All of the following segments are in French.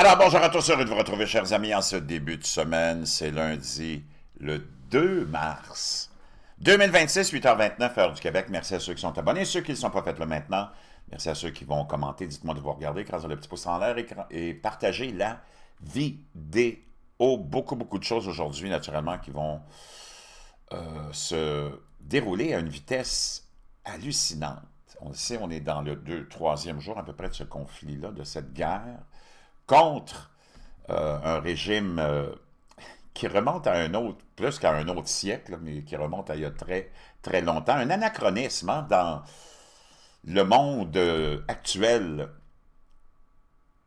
Alors, bonjour à tous, heureux de vous retrouver, chers amis, en ce début de semaine. C'est lundi, le 2 mars 2026, 8h29, heure du Québec. Merci à ceux qui sont abonnés, ceux qui ne sont pas faits là maintenant. Merci à ceux qui vont commenter. Dites-moi de vous regarder, écrasez le petit pouce en l'air et partagez la vidéo. Beaucoup de choses aujourd'hui, naturellement, qui vont se dérouler à une vitesse hallucinante. On le sait, on est dans le 3e jour à peu près de ce conflit-là, de cette guerre contre un régime qui remonte à un autre, plus qu'à un autre siècle, mais qui remonte à il y a très longtemps. Un anachronisme hein, dans le monde actuel,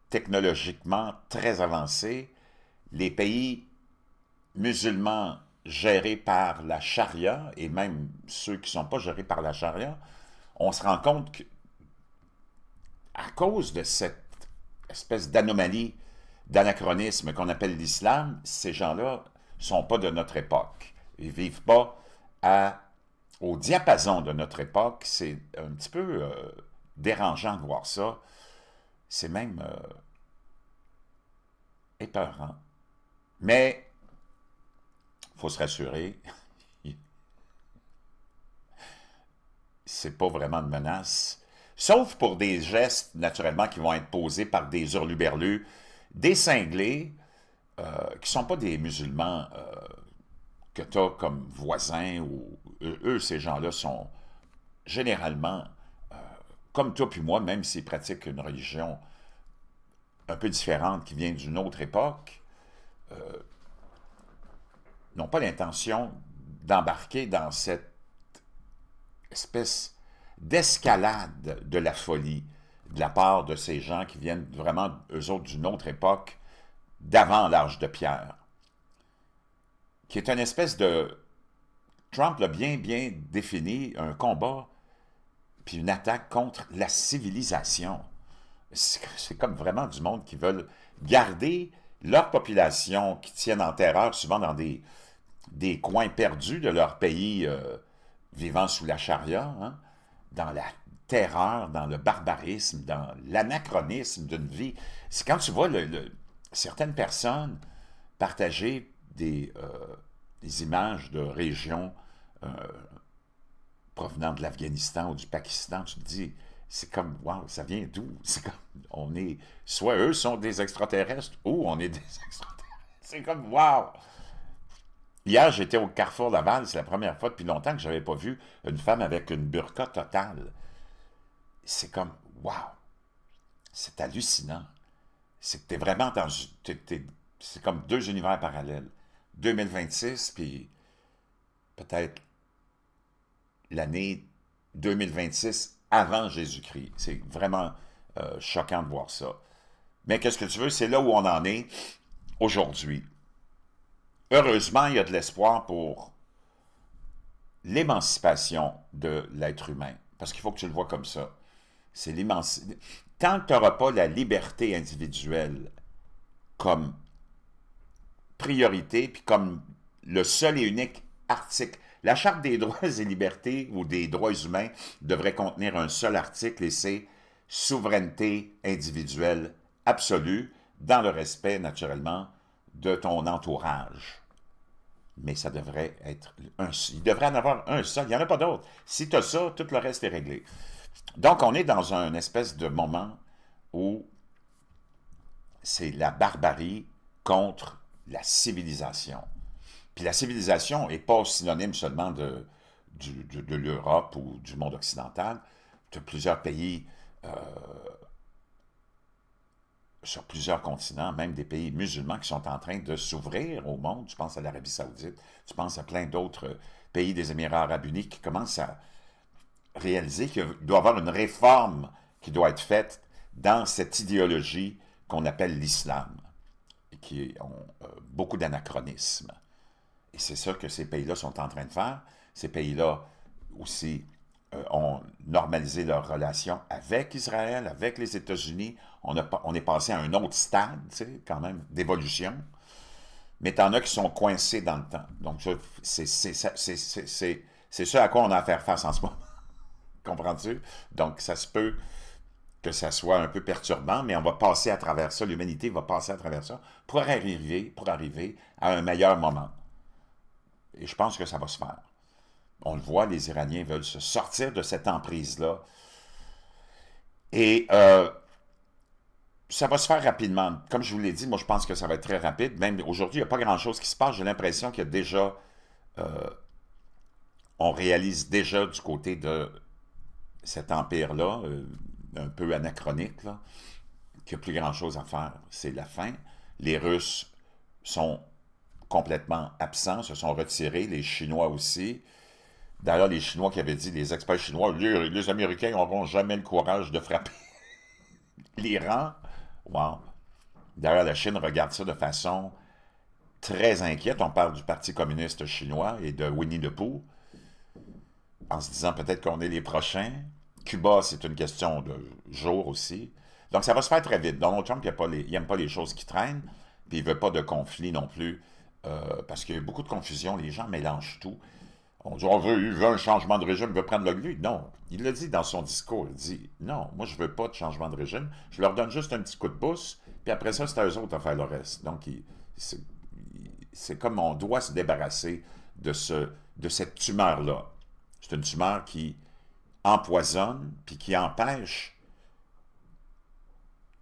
technologiquement très avancé. Les pays musulmans gérés par la charia, et même ceux qui ne sont pas gérés par la charia, on se rend compte qu'à cause de cette espèce d'anomalie, d'anachronisme qu'on appelle l'islam, ces gens-là ne sont pas de notre époque. Ils ne vivent pas au diapason de notre époque. C'est un petit peu dérangeant de voir ça. C'est même épeurant. Mais il faut se rassurer, c'est pas vraiment de menace. Sauf pour des gestes, naturellement, qui vont être posés par des hurluberlus, des cinglés, qui sont pas des musulmans que tu as comme voisins, ou eux, ces gens-là, sont généralement, comme toi puis moi, même s'ils pratiquent une religion un peu différente, qui vient d'une autre époque, n'ont pas l'intention d'embarquer dans cette espèce d'escalade de la folie de la part de ces gens qui viennent vraiment, eux autres, d'une autre époque, d'avant l'âge de pierre, qui est une espèce de... Trump l'a bien défini, un combat, puis une attaque contre la civilisation. C'est comme vraiment du monde qui veulent garder leur population, qui tiennent en terreur, souvent dans des coins perdus de leur pays, vivant sous la charia, hein, dans la terreur, dans le barbarisme, dans l'anachronisme d'une vie. C'est quand tu vois certaines personnes partager des images de régions provenant de l'Afghanistan ou du Pakistan, tu te dis, c'est comme, wow, ça vient d'où? C'est comme, on est, soit eux sont des extraterrestres ou on est des extraterrestres. C'est comme, wow! Hier, j'étais au Carrefour Laval, c'est la première fois depuis longtemps que je n'avais pas vu une femme avec une burqa totale. C'est comme, wow! C'est hallucinant. C'est que t'es vraiment dans... c'est comme deux univers parallèles. 2026, puis peut-être l'année 2026 avant Jésus-Christ. C'est vraiment choquant de voir ça. Mais qu'est-ce que tu veux? C'est là où on en est aujourd'hui. Heureusement, il y a de l'espoir pour l'émancipation de l'être humain. Parce qu'il faut que tu le vois comme ça. C'est l'émancipation. Tant que tu n'auras pas la liberté individuelle comme priorité, puis comme le seul et unique article. La Charte des droits et libertés ou des droits humains devrait contenir un seul article et c'est souveraineté individuelle absolue dans le respect, naturellement, de ton entourage. Mais ça devrait être il devrait en avoir un seul, il n'y en a pas d'autre. Si tu as ça, tout le reste est réglé. Donc, on est dans un espèce de moment où c'est la barbarie contre la civilisation. Puis la civilisation n'est pas synonyme seulement de l'Europe ou du monde occidental. Tu as plusieurs pays sur plusieurs continents, même des pays musulmans qui sont en train de s'ouvrir au monde. Tu penses à l'Arabie Saoudite, tu penses à plein d'autres pays des Émirats Arabes Unis qui commencent à réaliser qu'il doit y avoir une réforme qui doit être faite dans cette idéologie qu'on appelle l'islam, et qui ont beaucoup d'anachronismes. Et c'est ça que ces pays-là sont en train de faire. Ces pays-là aussi ont normalisé leurs relations avec Israël, avec les États-Unis. On est passé à un autre stade, tu sais, quand même, d'évolution. Mais t'en as qui sont coincés dans le temps. Donc, c'est ce à quoi on a à faire face en ce moment. Comprends-tu? Donc, ça se peut que ça soit un peu perturbant, mais on va passer à travers ça, l'humanité va passer à travers ça pour arriver à un meilleur moment. Et je pense que ça va se faire. On le voit, les Iraniens veulent se sortir de cette emprise-là. Et ça va se faire rapidement. Comme je vous l'ai dit, moi je pense que ça va être très rapide. Même aujourd'hui, il n'y a pas grand-chose qui se passe. J'ai l'impression qu'il y a déjà... on réalise déjà du côté de cet empire-là, un peu anachronique, là, qu'il n'y a plus grand-chose à faire. C'est la fin. Les Russes sont complètement absents, se sont retirés, les Chinois aussi. D'ailleurs, les Chinois qui avaient dit, les experts chinois, les Américains n'auront jamais le courage de frapper l'Iran. Wow. D'ailleurs, la Chine regarde ça de façon très inquiète. On parle du Parti communiste chinois et de Winnie the Pooh, en se disant peut-être qu'on est les prochains. Cuba, c'est une question de jours aussi. Donc, ça va se faire très vite. Donald Trump, il n'aime pas les choses qui traînent, puis il ne veut pas de conflit non plus, parce qu'il y a beaucoup de confusion. Les gens mélangent tout. On dit, il veut un changement de régime, il veut prendre le lui. Non, il l'a dit dans son discours. Il dit, non, moi, je ne veux pas de changement de régime. Je leur donne juste un petit coup de pouce, puis après ça, c'est à eux autres à faire le reste. Donc, c'est comme on doit se débarrasser de cette tumeur-là. C'est une tumeur qui empoisonne, puis qui empêche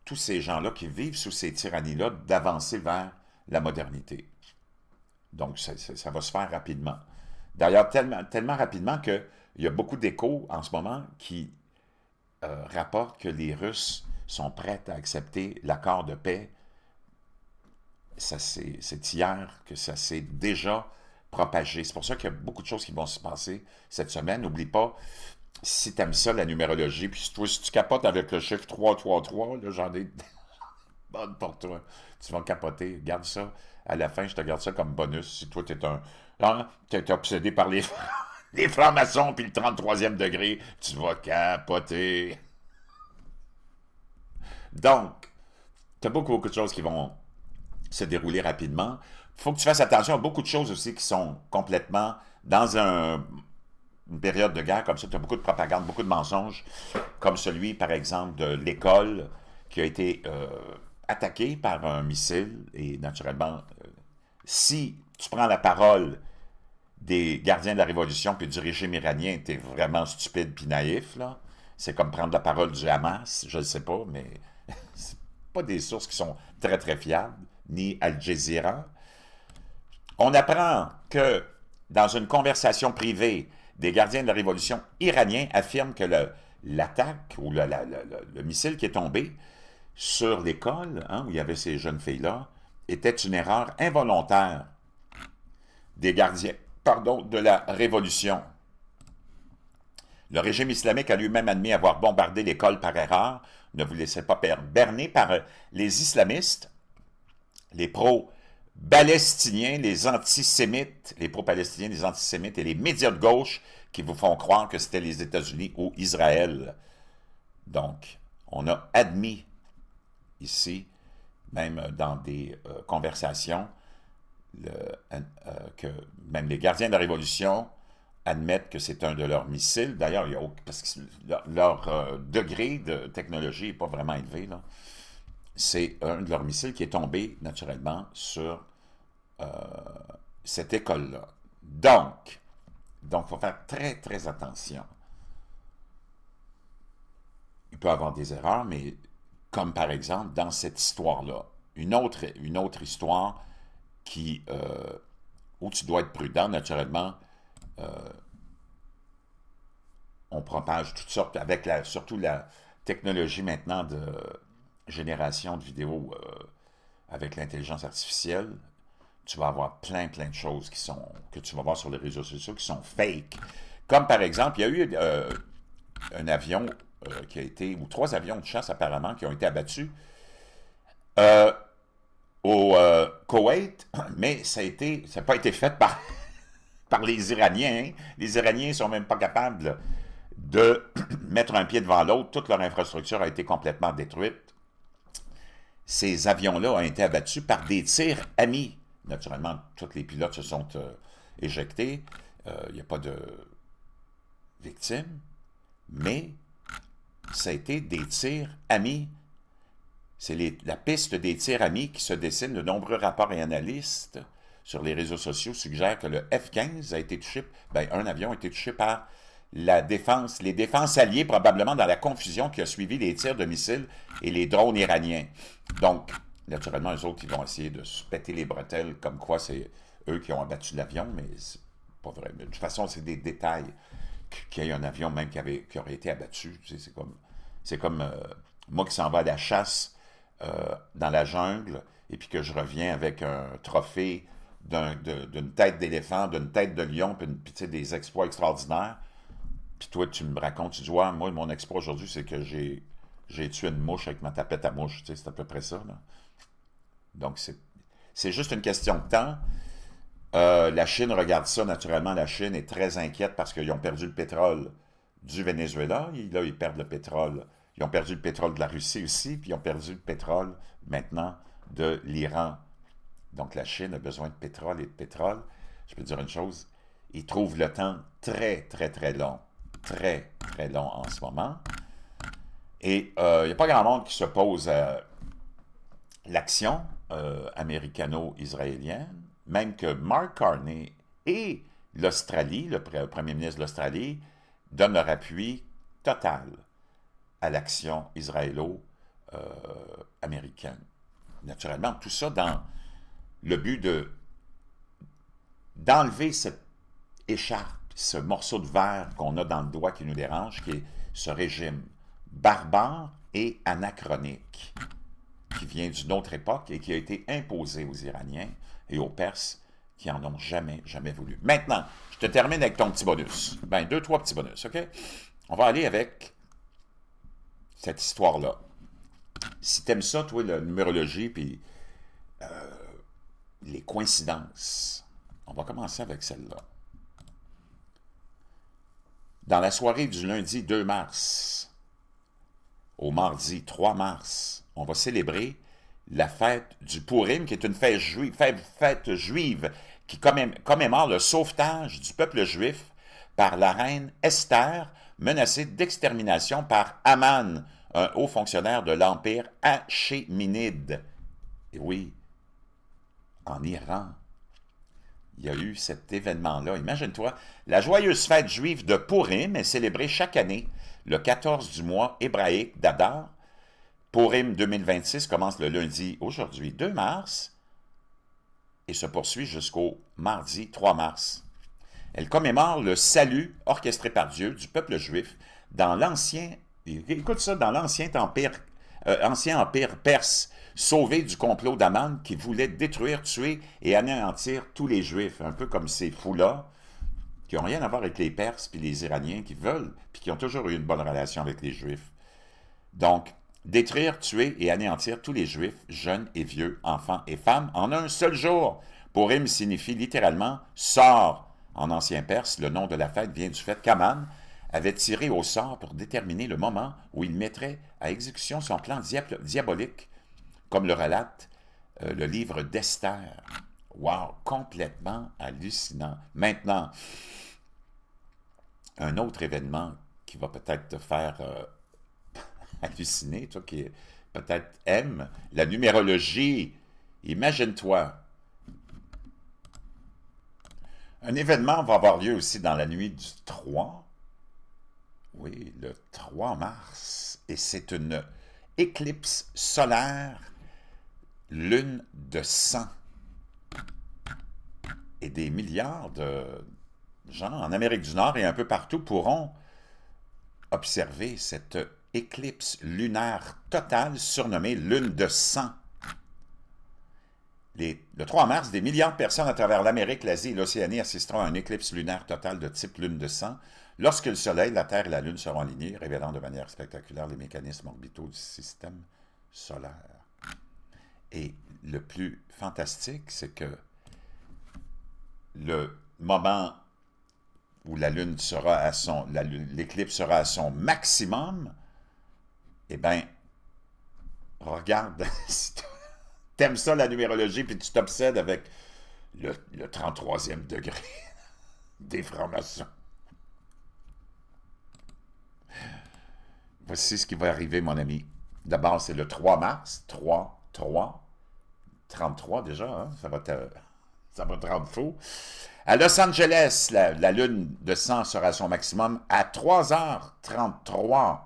tous ces gens-là qui vivent sous ces tyrannies-là d'avancer vers la modernité. Donc, ça va se faire rapidement. D'ailleurs, tellement rapidement qu'il y a beaucoup d'échos en ce moment qui rapportent que les Russes sont prêts à accepter l'accord de paix. C'est hier que ça s'est déjà propagé. C'est pour ça qu'il y a beaucoup de choses qui vont se passer cette semaine. N'oublie pas, si tu aimes ça, la numérologie, puis si tu capotes avec le chiffre 333, là, j'en ai bonne pour toi. Tu vas capoter. Garde ça. À la fin, je te garde ça comme bonus. Si toi, t'es obsédé par les francs-maçons puis le 33e degré, tu vas capoter. Donc, tu as beaucoup de choses qui vont se dérouler rapidement. Il faut que tu fasses attention à beaucoup de choses aussi qui sont complètement dans une période de guerre comme ça. Tu as beaucoup de propagande, beaucoup de mensonges, comme celui, par exemple, de l'école qui a été attaquée par un missile. Et naturellement, si tu prends la parole des gardiens de la Révolution puis du régime iranien, t'es vraiment stupide puis naïf, là. C'est comme prendre la parole du Hamas, je ne sais pas, mais c'est pas des sources qui sont très, très fiables, ni Al Jazeera. On apprend que, dans une conversation privée, des gardiens de la Révolution iraniens affirment que l'attaque ou le missile qui est tombé sur l'école, hein, où il y avait ces jeunes filles-là, était une erreur involontaire des gardiens, de la Révolution. Le régime islamique a lui-même admis avoir bombardé l'école par erreur. Ne vous laissez pas berner par les islamistes, les pro-palestiniens, les antisémites, les pro-palestiniens, les antisémites et les médias de gauche qui vous font croire que c'était les États-Unis ou Israël. Donc, on a admis ici, même dans des conversations, que même les gardiens de la Révolution admettent que c'est un de leurs missiles. D'ailleurs, parce que leur degré de technologie n'est pas vraiment élevé. C'est un de leurs missiles qui est tombé naturellement sur cette école-là. Donc, il faut faire très, très attention. Il peut y avoir des erreurs, mais comme par exemple dans cette histoire-là, une autre histoire où tu dois être prudent, naturellement, on propage toutes sortes, avec surtout la technologie maintenant de génération de vidéos avec l'intelligence artificielle, tu vas avoir plein de choses que tu vas voir sur les réseaux sociaux qui sont fake. Comme par exemple, il y a eu un avion qui a été, ou 3 avions de chasse apparemment, qui ont été abattus au Koweït, mais ça n'a pas été fait par les Iraniens. Hein. Les Iraniens ne sont même pas capables de mettre un pied devant l'autre. Toute leur infrastructure a été complètement détruite. Ces avions-là ont été abattus par des tirs amis. Naturellement, tous les pilotes se sont éjectés. Il n'y a pas de victimes. Mais ça a été des tirs amis. C'est la piste des tirs amis qui se dessine. De nombreux rapports et analystes sur les réseaux sociaux suggèrent que le F-15 a été touché, ben, un avion a été touché par la défense, les défenses alliées, probablement dans la confusion qui a suivi les tirs de missiles et les drones iraniens. Donc, naturellement, eux autres, ils vont essayer de se péter les bretelles, comme quoi c'est eux qui ont abattu l'avion, mais c'est pas vrai. Mais de toute façon, c'est des détails qu'il y ait un avion même qui aurait été abattu. Tu sais, c'est comme moi qui s'en vais à la chasse dans la jungle, et puis que je reviens avec un trophée d'une tête d'éléphant, d'une tête de lion, puis tu sais, des exploits extraordinaires. Puis toi, tu me racontes, tu dis, ouais, moi, mon exploit aujourd'hui, c'est que j'ai tué une mouche avec ma tapette à mouche. Tu sais, c'est à peu près ça, là. Donc, c'est juste une question de temps. La Chine regarde ça, naturellement. La Chine est très inquiète parce qu'ils ont perdu le pétrole du Venezuela. Là, ils perdent le pétrole. Ils ont perdu le pétrole de la Russie aussi, puis ils ont perdu le pétrole, maintenant, de l'Iran. Donc, la Chine a besoin de pétrole et de pétrole. Je peux te dire une chose, ils trouvent le temps très, très, très long. Très, très long en ce moment. Et il n'y a pas grand monde qui s'oppose à l'action américano-israélienne, même que Mark Carney et l'Australie, le premier ministre de l'Australie, donnent leur appui total à l'action israélo-américaine. Naturellement, tout ça dans le but d'enlever cette écharpe, ce morceau de verre qu'on a dans le doigt qui nous dérange, qui est ce régime barbare et anachronique, qui vient d'une autre époque et qui a été imposé aux Iraniens et aux Perses qui en ont jamais, jamais voulu. Maintenant, je te termine avec ton petit bonus. Ben, 2, 3 petits bonus, OK? On va aller avec cette histoire-là. Si t'aimes ça, toi, la numérologie, puis les coïncidences, on va commencer avec celle-là. Dans la soirée du lundi 2 mars au mardi 3 mars, on va célébrer la fête du Purim, qui est une fête juive qui commémore le sauvetage du peuple juif par la reine Esther, menacée d'extermination par Haman, un haut fonctionnaire de l'Empire achéménide. Et oui, en Iran, il y a eu cet événement-là. Imagine-toi, la joyeuse fête juive de Purim est célébrée chaque année, le 14 du mois hébraïque d'Adar. Purim 2026 commence le lundi, aujourd'hui 2 mars, et se poursuit jusqu'au mardi 3 mars. Elle commémore le salut orchestré par Dieu du peuple juif dans l'ancien, écoute ça, dans l'ancien empire perse, sauvé du complot d'Aman qui voulait détruire, tuer et anéantir tous les Juifs, un peu comme ces fous-là, qui n'ont rien à voir avec les Perses puis les Iraniens qui veulent, puis qui ont toujours eu une bonne relation avec les Juifs. Donc, détruire, tuer et anéantir tous les Juifs, jeunes et vieux, enfants et femmes, en un seul jour. Purim signifie littéralement « sort ». En ancien perse, le nom de la fête vient du fait qu'Aman avait tiré au sort pour déterminer le moment où il mettrait à exécution son plan diabolique, comme le relate le livre d'Esther. Wow, complètement hallucinant. Maintenant, un autre événement qui va peut-être te faire halluciner, toi qui peut-être aimes la numérologie. Imagine-toi, un événement va avoir lieu aussi dans la nuit du 3, oui, le 3 mars, et c'est une éclipse solaire, lune de sang. Et des milliards de gens en Amérique du Nord et un peu partout pourront observer cette éclipse lunaire totale surnommée lune de sang. Le 3 mars, des milliards de personnes à travers l'Amérique, l'Asie et l'Océanie assisteront à une éclipse lunaire totale de type lune de sang, lorsque le Soleil, la Terre et la Lune seront alignés, révélant de manière spectaculaire les mécanismes orbitaux du système solaire. Et le plus fantastique, c'est que le moment où la Lune sera à l'éclipse sera à son maximum, eh bien, regarde, si t'aimes ça la numérologie, puis tu t'obsèdes avec le 33e degré des francs-maçons. Voici ce qui va arriver, mon ami. D'abord, c'est le 3 mars. 33 déjà, hein? Ça va te rendre fou. À Los Angeles, la lune de sang sera à son maximum à 3h33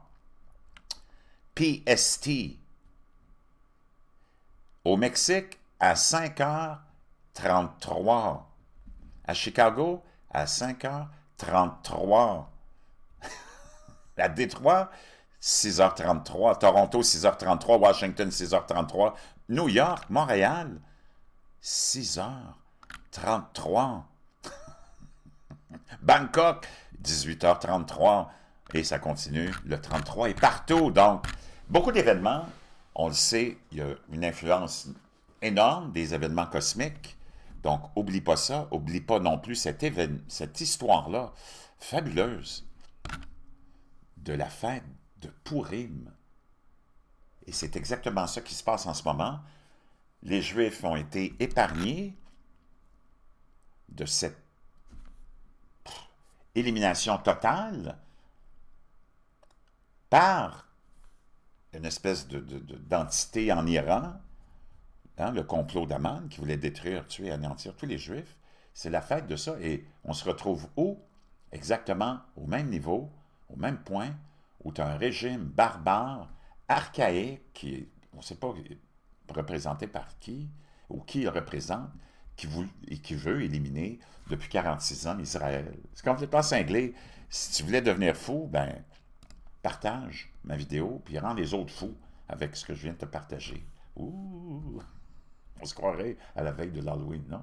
PST. Au Mexique, à 5h33. À Chicago, à 5h33. À Détroit, 6h33. Toronto, 6h33. Washington, 6h33. New York, Montréal, 6h33. Bangkok, 18h33. Et ça continue. Le 33 est partout. Donc, beaucoup d'événements. On le sait, il y a une influence énorme des événements cosmiques. Donc, oublie pas ça. Oublie pas non plus cette histoire-là fabuleuse de la fête de Purim. Et c'est exactement ça qui se passe en ce moment. Les Juifs ont été épargnés de cette élimination totale par une espèce d'entité en Iran, hein, le complot d'Aman qui voulait détruire, tuer, anéantir tous les Juifs. C'est la fête de ça. Et on se retrouve où? Exactement au même niveau, au même point, où tu as un régime barbare, archaïque, qui, on ne sait pas représenté par qui, ou qui le représente, qui veut éliminer depuis 46 ans Israël. C'est complètement cinglé. Si tu voulais devenir fou, ben, partage ma vidéo, puis rends les autres fous avec ce que je viens de te partager. Ouh! On se croirait à la veille de l'Halloween, non?